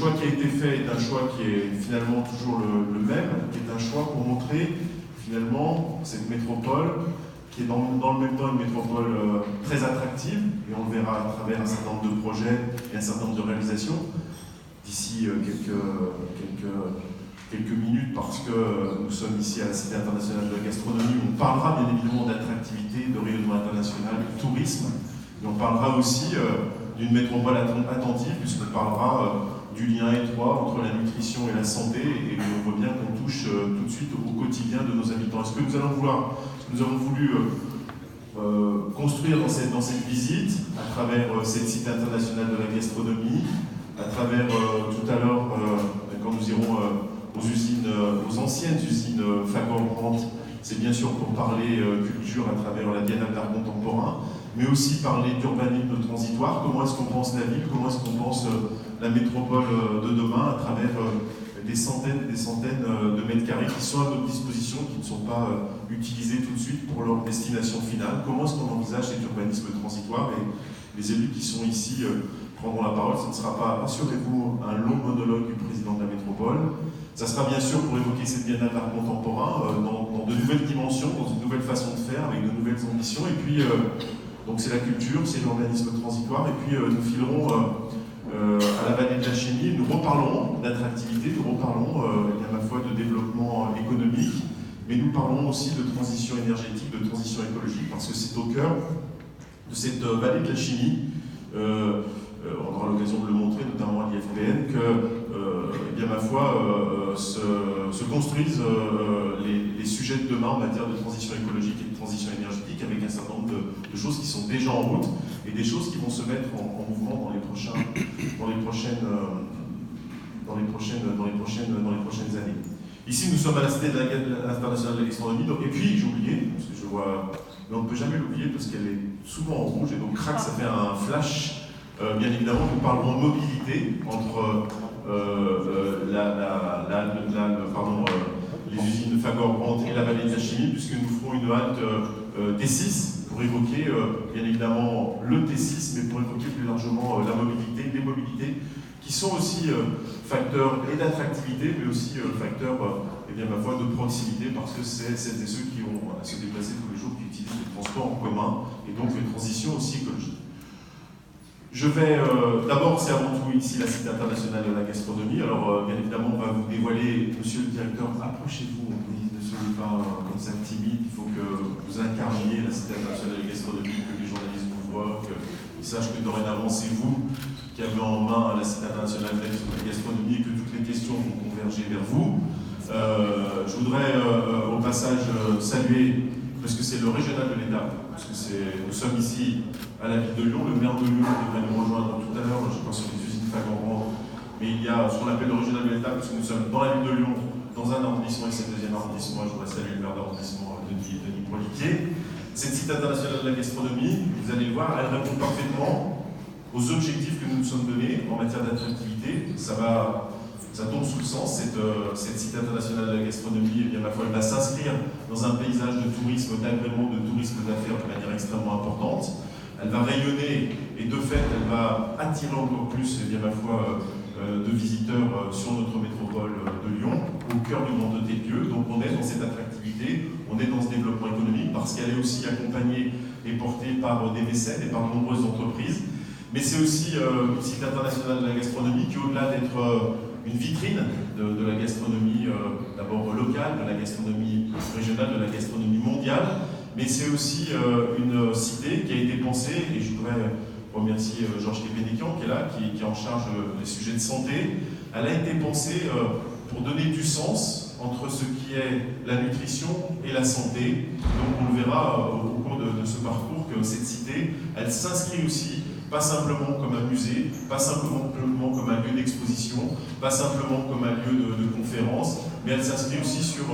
choix qui a été fait est un choix qui est finalement toujours le même, qui est un choix pour montrer finalement cette métropole qui est dans le même temps une métropole très attractive, et on le verra à travers un certain nombre de projets et un certain nombre de réalisations d'ici quelques minutes, parce que nous sommes ici à la Cité internationale de la gastronomie. On parlera bien évidemment d'attractivité, de rayonnement international, de tourisme, mais on parlera aussi d'une métropole attentive, puisqu'on parlera du lien étroit entre la nutrition et la santé, et on voit bien qu'on touche tout de suite au quotidien de nos habitants. Est-ce que nous avons voulu construire dans cette visite, à travers cette Cité internationale de la gastronomie, à travers tout à l'heure, quand nous irons aux anciennes usines Fagor-Brandt, c'est bien sûr pour parler culture à travers la Biennale d'art contemporain, mais aussi parler d'urbanisme transitoire. Comment est-ce qu'on pense la ville, comment est-ce qu'on pense la métropole de demain à travers des centaines et des centaines de mètres carrés qui sont à notre disposition, qui ne sont pas utilisés tout de suite pour leur destination finale. Comment est-ce qu'on envisage cet urbanisme transitoire? Et les élus qui sont ici prendront la parole. Ce ne sera pas, rassurez-vous, un long monologue du président de la métropole. Ça sera bien sûr pour évoquer cette biennale d'art contemporain dans de nouvelles dimensions, dans une nouvelle façon de faire, avec de nouvelles ambitions. Et puis, donc c'est la culture, c'est l'urbanisme transitoire. Et puis, nous filerons à la vallée de la Chénie. Nous reparlerons d'attractivité, nous reparlerons à la fois de développement économique, mais nous parlerons aussi de transition énergétique, de transition écologique, parce que c'est au cœur de cette vallée de la Chénie. On aura l'occasion de le montrer, notamment à l'IFPN, que, bien ma foi, se construisent les sujets de demain en matière de transition écologique et de transition énergétique, avec un certain nombre de choses qui sont déjà en route et des choses qui vont se mettre en mouvement dans les prochaines années. Ici, nous sommes à la Cité internationale de la gastronomie, et puis j'ai oublié, parce que je vois, mais on ne peut jamais l'oublier parce qu'elle est souvent en rouge, et donc crac, ça fait un flash. Bien évidemment, nous parlerons mobilité entre les usines Fagor-Brandt et la vallée de la Chimie, puisque nous ferons une halte T6 pour évoquer bien évidemment le T6, mais pour évoquer plus largement la mobilité, les mobilités, qui sont aussi facteurs et d'attractivité, mais aussi facteurs, eh bien, ma foi, de proximité, parce que c'est celles et ceux qui ont à se déplacer tous les jours, qui utilisent les transports en commun, et donc les transitions aussi écologiques. Je vais, d'abord, c'est avant tout ici la Cité internationale de la gastronomie. Alors, bien évidemment, on va vous dévoiler, monsieur le directeur, approchez-vous, ne soyez pas comme ça timide, il faut que vous incarniez la Cité internationale de la gastronomie, que les journalistes vous voient, qu'ils sachent que dorénavant, c'est vous qui avez en main la Cité internationale de la gastronomie et que toutes les questions vont converger vers vous. Je voudrais, au passage, saluer, parce que c'est le régional de l'État, parce que nous sommes ici à la ville de Lyon, le maire de Lyon devrait nous rejoindre tout à l'heure, je crois sur les usines Fagor-Brandt, mais il y a ce qu'on appelle le régional de l'État, parce que nous sommes dans la ville de Lyon, dans un arrondissement, et c'est le deuxième arrondissement. Je voudrais saluer le maire d'arrondissement Denis Proliquier. Cette Cité internationale de la gastronomie, vous allez le voir, elle répond parfaitement aux objectifs que nous nous sommes donnés en matière d'attractivité. Ça tombe sous le sens, cette Cité internationale de la gastronomie, et bien ma foi, elle va s'inscrire dans un paysage de tourisme, d'agrément, de tourisme d'affaires de manière extrêmement importante. Elle va rayonner, et de fait, elle va attirer encore plus, et bien ma foi, de visiteurs sur notre métropole de Lyon, au cœur du Grand Hôtel Dieu. Donc on est dans cette attractivité, on est dans ce développement économique, parce qu'elle est aussi accompagnée et portée par des mécènes et par de nombreuses entreprises. Mais c'est aussi une Cité internationale de la gastronomie qui, au-delà d'être une vitrine de la gastronomie d'abord locale, de la gastronomie régionale, de la gastronomie mondiale, mais c'est aussi une cité qui a été pensée, et je voudrais remercier Georges Kepénékian qui est là, qui est en charge des sujets de santé. Elle a été pensée pour donner du sens entre ce qui est la nutrition et la santé. Donc on le verra au cours de ce parcours que cette cité, elle s'inscrit aussi pas simplement comme un musée, pas simplement comme un lieu d'exposition, pas simplement comme un lieu de conférence, mais elle s'inscrit aussi sur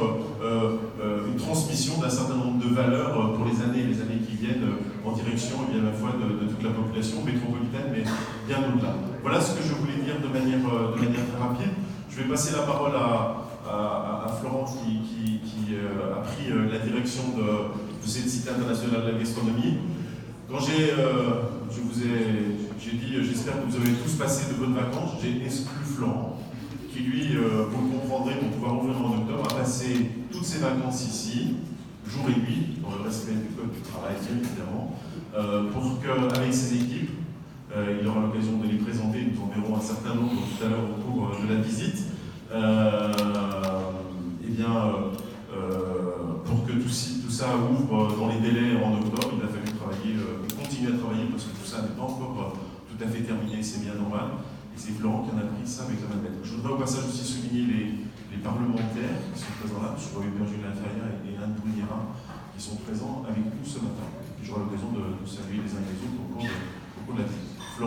une transmission d'un certain nombre de valeurs pour les années qui viennent en direction, et bien, à la fois de toute la population métropolitaine, mais bien au-delà. Voilà ce que je voulais dire de manière très rapide. Je vais passer la parole à Florence qui a pris la direction de cette Cité internationale de la gastronomie. Quand je j'ai dit j'espère que vous avez tous passé de bonnes vacances. J'ai exclu Florent, qui lui, vous le comprendrez, pour pouvoir ouvrir en octobre, a passé toutes ses vacances ici, jour et nuit, dans le respect du code du travail, bien évidemment, pour qu'avec ses équipes, il aura l'occasion de les présenter. Nous en verrons un certain nombre tout à l'heure au cours de la visite. Pour que tout ça ouvre dans les délais en octobre, il a fallu travailler, continuer à travailler parce que tout ça n'est pas encore tout à fait terminé, c'est bien normal. Et c'est Florent qui en a pris ça avec la main. Je voudrais au passage aussi souligner les parlementaires qui sont présents là, M. Berger-Laferrière et Anne Bruniera, qui sont présents avec nous ce matin. J'aurai l'occasion de saluer les uns et les autres au cours de la visite.